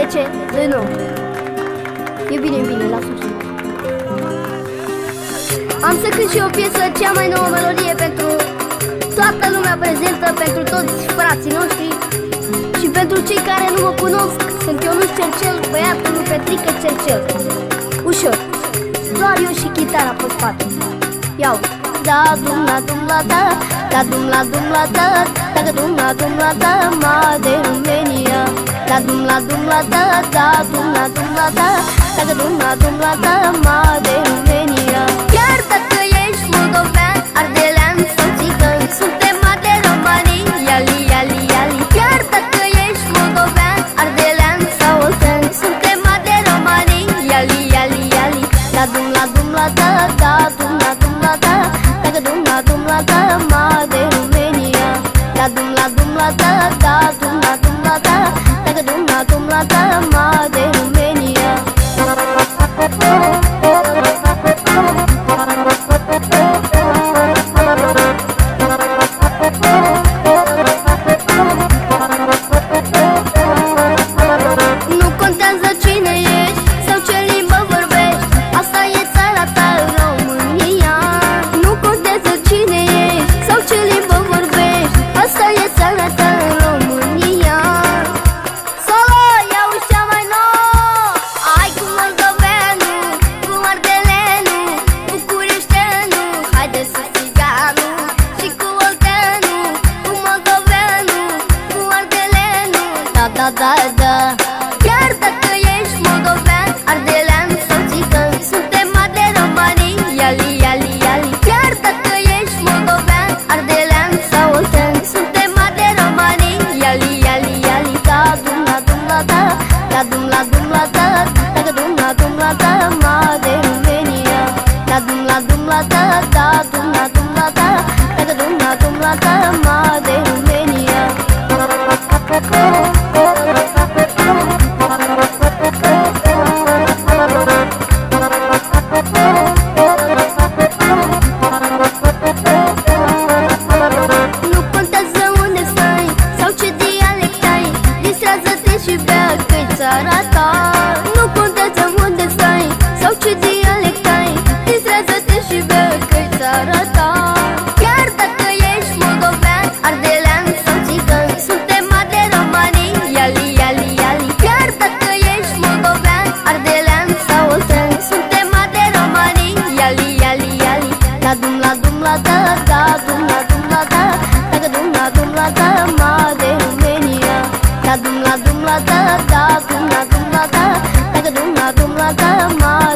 place? Nu. E bine, lasă-mi să am să cânt și o piesă, cea mai nouă melodie pentru toată lumea prezentă, pentru toți frații noștri și pentru cei care nu mă cunosc. Sunt Ionuț Cercel, băiatul lui Petrică Cercel. Ușor, doar eu și chitara pe spate. Iau. Da dum la dum la da, da dum la da, da dum la da, ma de România. Da dum la da, da dum la da, da dum la da, ma de România. Chiar dacă ești moldovean, ardelean sau țigan, suntem de romanii, iali, iali, iali. Chiar dacă ești moldovean, ardelean sau oltean, suntem de romanii, iali, iali, iali. Da dum la da, da dum la da, da dum la da, ma de România. Da dum la da, da dum la da, da dum la da, ma de România. Nu contează cine ești sau ce limbă vorbești, asta e țara ta, România. Nu contează cine ești sau ce limbă vorbești, asta e țara ta, România. Solo, iau cea mai nouă, ai cu moldoveanu, cu ardeleanu, bucureșteanu, haide să țiganu, și cu olteanu, cu moldoveanu, cu ardeleanu. Da, da, da, da. Chiar dacă ești moldovean, ardelean sau țigan, suntem de romanii, iali, iali, iali. Chiar dacă ești moldovean, ardelean sau oltean, suntem de romanii, iali, iali, iali. Da dum la da, da dum la da, da dum la da, ma de România. Da dum la da, da dum la da, da dum la da, ma de România. Nu contează unde stai sau ce dialect ai, distrează-te și bea că-i țara ta. Nu contează unde stai sau ce dialect ai, distrează-te și bea că-i țara ta. Chiar dacă ești moldovean, ardelean sau țigan, suntem de romanii, iali, iali, iali. Chiar dacă ești moldovean, ardelean sau oltean, suntem de romanii, iali, iali, iali. Da dum la da, da dum la da, da dum la da, ma de România. Da dum la da, da dum la da, da dum la da, ma